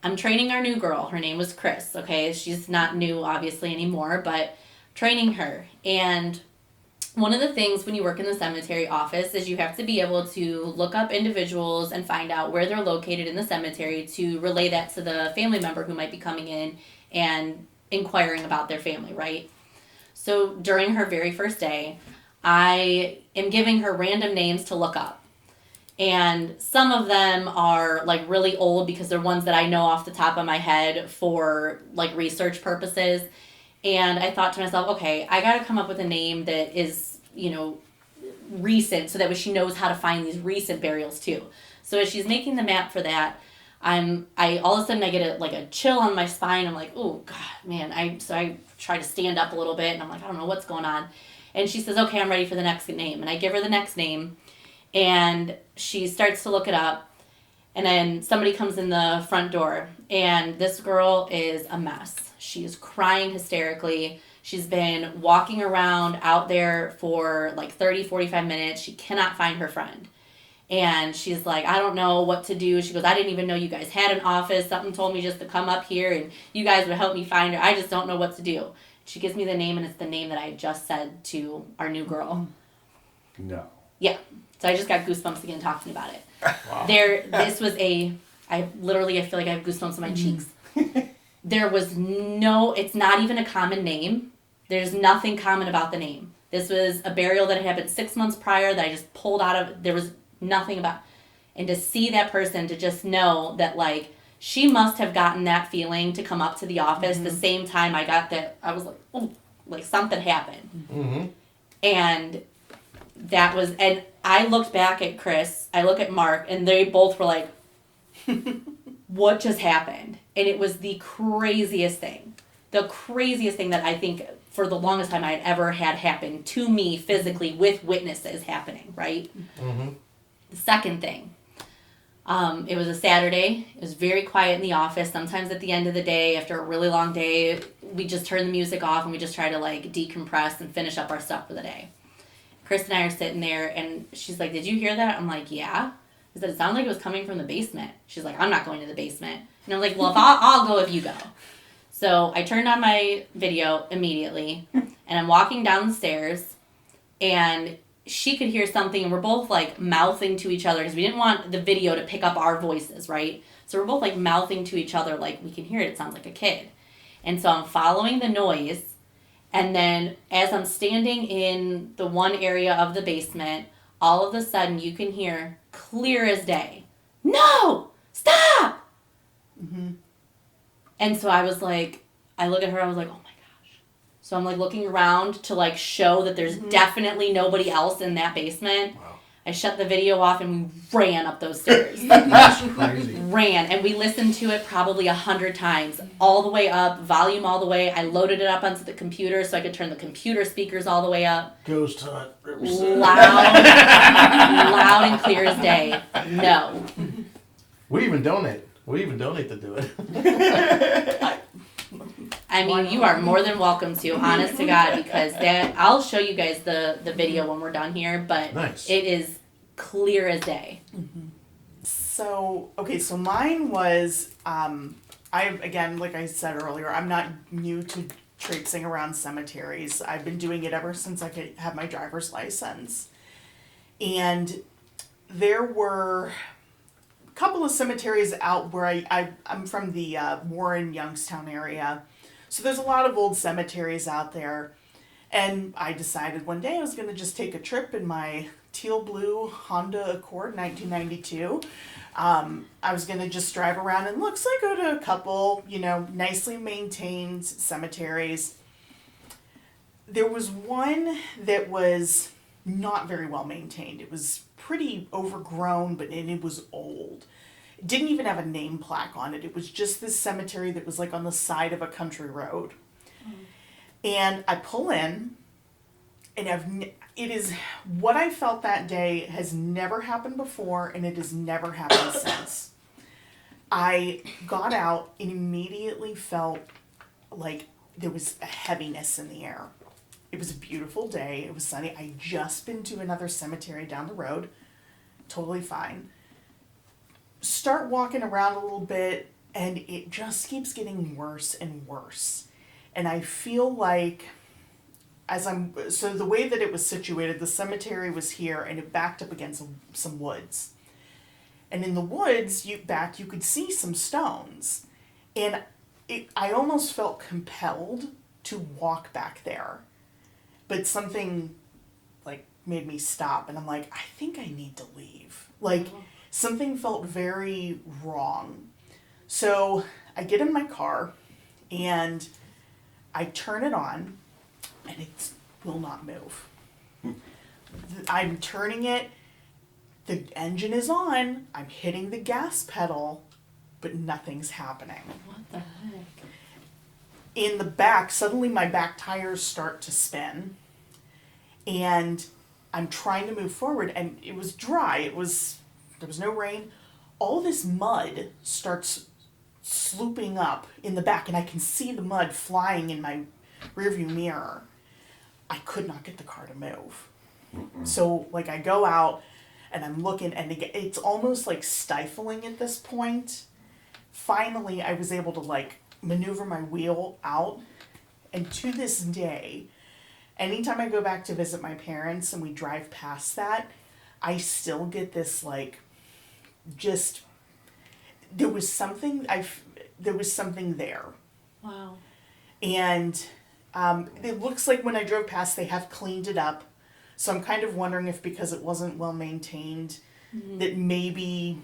I'm training our new girl. Her name was Chris, okay? She's not new, obviously, anymore, but training her. And one of the things when you work in the cemetery office is you have to be able to look up individuals and find out where they're located in the cemetery to relay that to the family member who might be coming in and inquiring about their family, right? So during her very first day, I am giving her random names to look up. And some of them are like really old because they're ones that I know off the top of my head for like research purposes. And I thought to myself, okay, I got to come up with a name that is, recent so that way she knows how to find these recent burials too. So as she's making the map for that, I all of a sudden I get a chill on my spine. I'm like, oh God, man. I try to stand up a little bit and I'm like, I don't know what's going on. And she says, okay, I'm ready for the next name. And I give her the next name and she starts to look it up. And then somebody comes in the front door and this girl is a mess. She is crying hysterically. She's been walking around out there for like 30, 45 minutes. She cannot find her friend. And she's like, I don't know what to do. She goes, I didn't even know you guys had an office. Something told me just to come up here and you guys would help me find her. I just don't know what to do. She gives me the name and it's the name that I just said to our new girl. No. Yeah. So I just got goosebumps again talking about it. Wow. This was I feel like I have goosebumps on my cheeks. There was it's not even a common name. There's nothing common about the name. This was a burial that had happened 6 months prior that I just pulled out of, there was nothing about, and to see that person, to just know that like, she must have gotten that feeling to come up to the office the same time I got that, I was like, oh, like something happened. And that was, and I looked back at Chris, I look at Mark, and they both were like, what just happened? And it was the craziest thing. The craziest thing that I think for the longest time I had ever had happen to me physically with witnesses happening, right? Mm-hmm. The second thing, it was a Saturday. It was very quiet in the office. Sometimes at the end of the day, after a really long day, we just turn the music off and we just try to like decompress and finish up our stuff for the day. Chris and I are sitting there and she's like, did you hear that? I'm like, yeah. I said, it sounded like it was coming from the basement. She's like, I'm not going to the basement. And I'm like, well, if I'll go if you go. So I turned on my video immediately and I'm walking down the stairs and she could hear something and we're both like mouthing to each other because we didn't want the video to pick up our voices, right? So we're both like mouthing to each other like we can hear it. It sounds like a kid. And so I'm following the noise. And then as I'm standing in the one area of the basement, all of a sudden you can hear clear as day, no, stop. Mm-hmm. And so I was like, I look at her, I was like, oh my gosh. So I'm like looking around to like show that there's definitely nobody else in that basement. Wow. I shut the video off and we ran up those stairs. That's crazy. Ran, and we listened to it probably 100 times, all the way up, volume all the way. I loaded it up onto the computer so I could turn the computer speakers all the way up. Ghost hunt. Riverside. Loud, loud and clear as day. No. We even donate to do it. I mean, you are more than welcome to, honest to God, because that I'll show you guys the video when we're done here, but Nice. It is clear as day. So, okay, so mine was, again, like I said earlier, I'm not new to traipsing around cemeteries. I've been doing it ever since I could have my driver's license. And there were a couple of cemeteries out where I'm from the Warren, Youngstown area. So there's a lot of old cemeteries out there. And I decided one day I was going to just take a trip in my teal blue Honda Accord 1992. I was going to just drive around and look. So I go to a couple, nicely maintained cemeteries. There was one that was not very well maintained. It was pretty overgrown, but it was old. It didn't even have a name plaque on it. It was just this cemetery that was like on the side of a country road. And I pull in, and it is what I felt that day has never happened before, and it has never happened since. I got out and immediately felt like there was a heaviness in the air. It was a beautiful day. It was sunny. I'd just been to another cemetery down the road. Totally fine. Start walking around a little bit, and it just keeps getting worse and worse. And I feel like so the way that it was situated, the cemetery was here and it backed up against some woods. And in the woods, you could see some stones. And I almost felt compelled to walk back there. But something like made me stop and I'm like, I think I need to leave. Like something felt very wrong. So I get in my car and I turn it on, and it will not move. I'm turning it, the engine is on, I'm hitting the gas pedal, but nothing's happening. What the heck? In the back, suddenly my back tires start to spin, and I'm trying to move forward, and it was dry, there was no rain. All this mud starts slooping up in the back, and I can see the mud flying in my rearview mirror. I could not get the car to move. So, like, I go out, and I'm looking, and it's almost, like, stifling at this point. Finally, I was able to, like, maneuver my wheel out, and to this day, anytime I go back to visit my parents and we drive past that, I still get this, like, just... There was something there. Wow. And it looks like when I drove past, they have cleaned it up. So I'm kind of wondering if because it wasn't well maintained, that maybe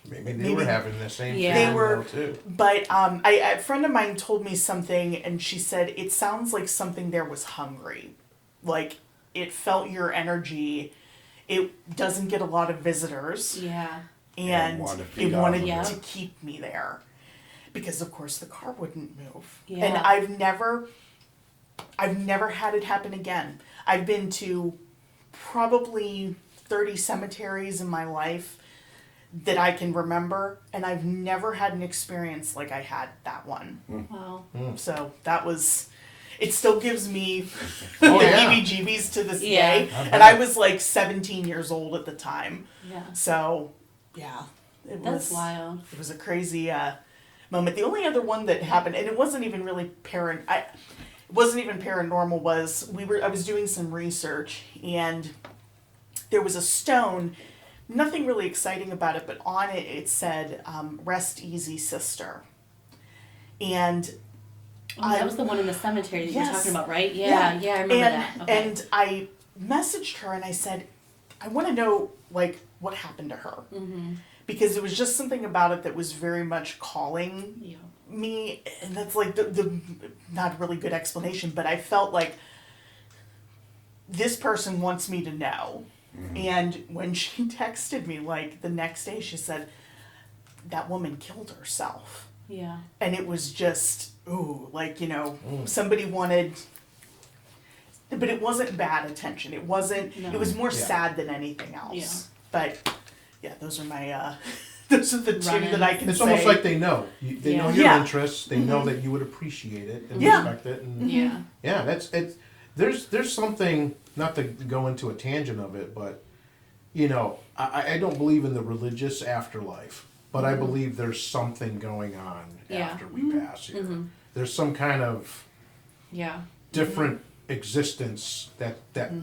Maybe were having the same Yeah. thing they were. too. But a friend of mine told me something, and she said it sounds like something there was hungry, like it felt your energy. It doesn't get a lot of visitors. Yeah. And wanted to feed it off wanted of it. to keep me there. Because of course the car wouldn't move. Yeah. And I've never had it happen again. I've been to probably 30 cemeteries in my life that I can remember, and I've never had an experience like I had that one. Wow. So that was, it still gives me Oh, the yeah. heebie-jeebies to this Yeah. day. And I was like 17 years old at the time. Yeah. So, yeah, That's wild. It was a crazy moment. The only other one that happened, and it wasn't even really it wasn't even paranormal, was I was doing some research, and there was a stone, nothing really exciting about it, but on it it said, "Rest easy, sister." And Oh, that was the one in the cemetery that you were Yes. talking about, right? Yeah, I remember that. Okay. And I messaged her and I said, I want to know, like, what happened to her. Mm-hmm. Because there was just something about it that was very much calling Yeah. me. And that's like the not really good explanation, but I felt like this person wants me to know. Mm-hmm. And when she texted me, like, the next day, she said, that woman killed herself. Yeah. And it was just, ooh, like, somebody wanted, but it wasn't bad attention. It wasn't, No. it was more Yeah. sad than anything else. Yeah. But, yeah, those are my, those are the two Run-ins. that I can It's say. almost like they know. They know Yeah. your Yeah. interests. They know that you would appreciate it and Yeah. respect it. And Yeah. yeah, it's there's something, not to go into a tangent of it, but I don't believe in the religious afterlife, but I believe there's something going on Yeah. after we pass here. Mhm. There's some kind of Yeah. different existence that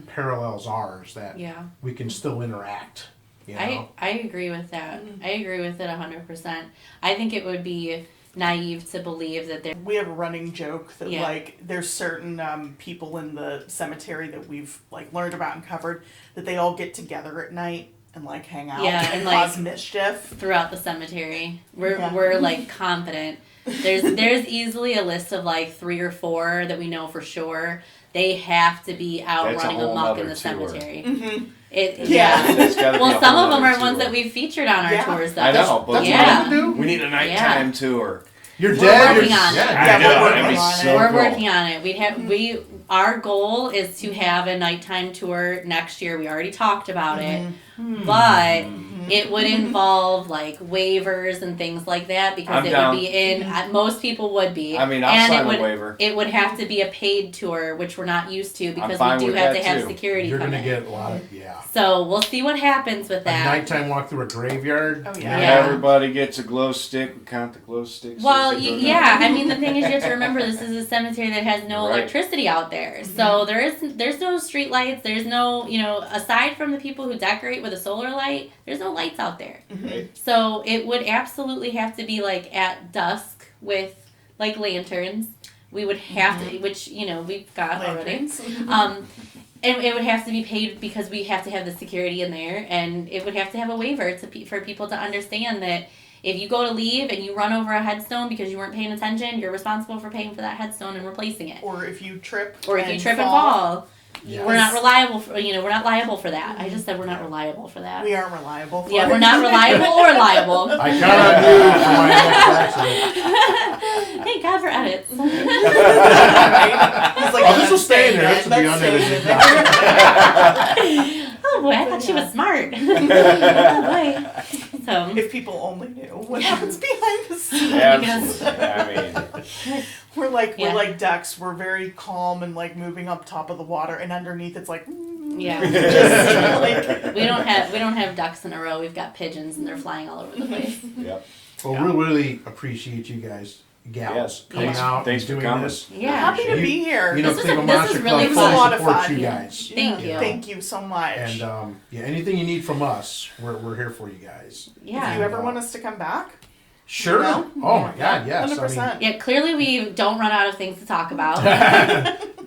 parallels ours that Yeah. we can still interact. I agree with that. I agree with it 100%. I think it would be naive to believe that there. We have a running joke that, Yeah. like, there's certain people in the cemetery that we've, like, learned about and covered, that they all get together at night and, like, hang out Yeah, and and, like, cause mischief. Throughout the cemetery. We're Yeah. we're like confident. There's easily a list of like 3 or 4 that we know for sure. They have to be out That's a running whole amok in nother the tour. cemetery. Mm-hmm. Yeah. There's gotta be Well, a some whole of them other are ones tour. that we featured on our Yeah. tours though. I know, but That's Yeah. what we do. we need a nighttime tour. You're We're dead. working you're, on it. yeah, Yeah, I know, we're that'd working be on so it. We're cool. working on it. Our goal is to have a nighttime tour next year. We already talked about it. But it would involve like waivers and things like that because I'm it down. would be in most people would be. I mean, I'll and sign it would, a waiver. It would have to be a paid tour, which we're not used to because fine we do with have that, to have too. security You're come gonna in. get a lot of So we'll see what happens with A that. nighttime walk through a graveyard. Oh, yeah. Yeah. Everybody gets a glow stick. We count the glow sticks. Well, as they go down. yeah. I mean, the thing is, you have to remember this is a cemetery that has no Right. electricity out there. So there's no street lights. There's no, aside from the people who decorate with a solar light, there's no lights out there. Right. So it would absolutely have to be like at dusk with like lanterns. We would have to, which we've got already. Lanterns. And it would have to be paid because we have to have the security in there, and it would have to have a waiver for people to understand that if you go to leave and you run over a headstone because you weren't paying attention, you're responsible for paying for that headstone and replacing it. Or if you trip And fall. Yeah. We're not reliable for we're not liable for that. I just said we're not reliable for that. we aren't reliable for Yeah, it. we're not reliable or liable. I count on you for my next accident. Thank God for edits. Right? He's like, Oh, this will stay in there. "That's This will be staying unedited. in there." Oh boy, I thought she was smart. Oh boy. So If people only knew what happens behind the scenes. Absolutely. I mean, We're Yeah. like ducks. We're very calm and like moving up top of the water, and underneath it's like, yeah. just like We don't have ducks in a row. We've got pigeons and they're flying all over the place. yep. Well, we really appreciate you guys, gals, Yes. coming Thanks- out thanks and for doing coming. this. Yeah. happy to You- be here. You know, This is Cleveland this Monster is really Club fun. fully It was a lot of supports fun. you guys. Thank you. Thank you so much. And anything you need from us, we're here for you guys. Yeah. If you ever want us to come back, Sure. You know? Oh my God, yes. 100%. Yeah, clearly we don't run out of things to talk about.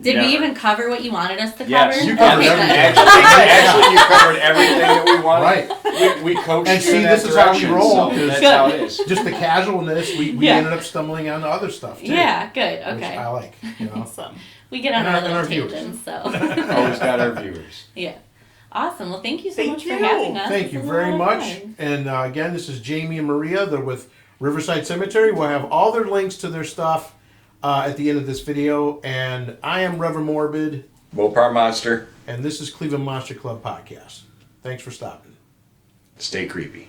Did Never. we even cover what you wanted us to cover? Yes, You covered Okay, everything. good. Actually, you covered everything that we wanted. Right. We coached And you see, in that this is how we direction, roll, so 'cause- that's Good. how it is. Just the casualness, we Yeah. ended up stumbling on other stuff too. Yeah, good. Which Okay. I like, you know. Awesome. We get on And our our little viewers. tangents, so. Always got our viewers. Yeah. Awesome. Well, thank you so Thank much for you. having us. Thank This you was a very lot of much. fun. And again, this is Jamie and Maria. They're with Riverside Cemetery. We'll have all their links to their stuff at the end of this video. And I am Reverend Morbid, Mopar Monster. and this is Cleveland Monster Club Podcast. Thanks for stopping. Stay creepy.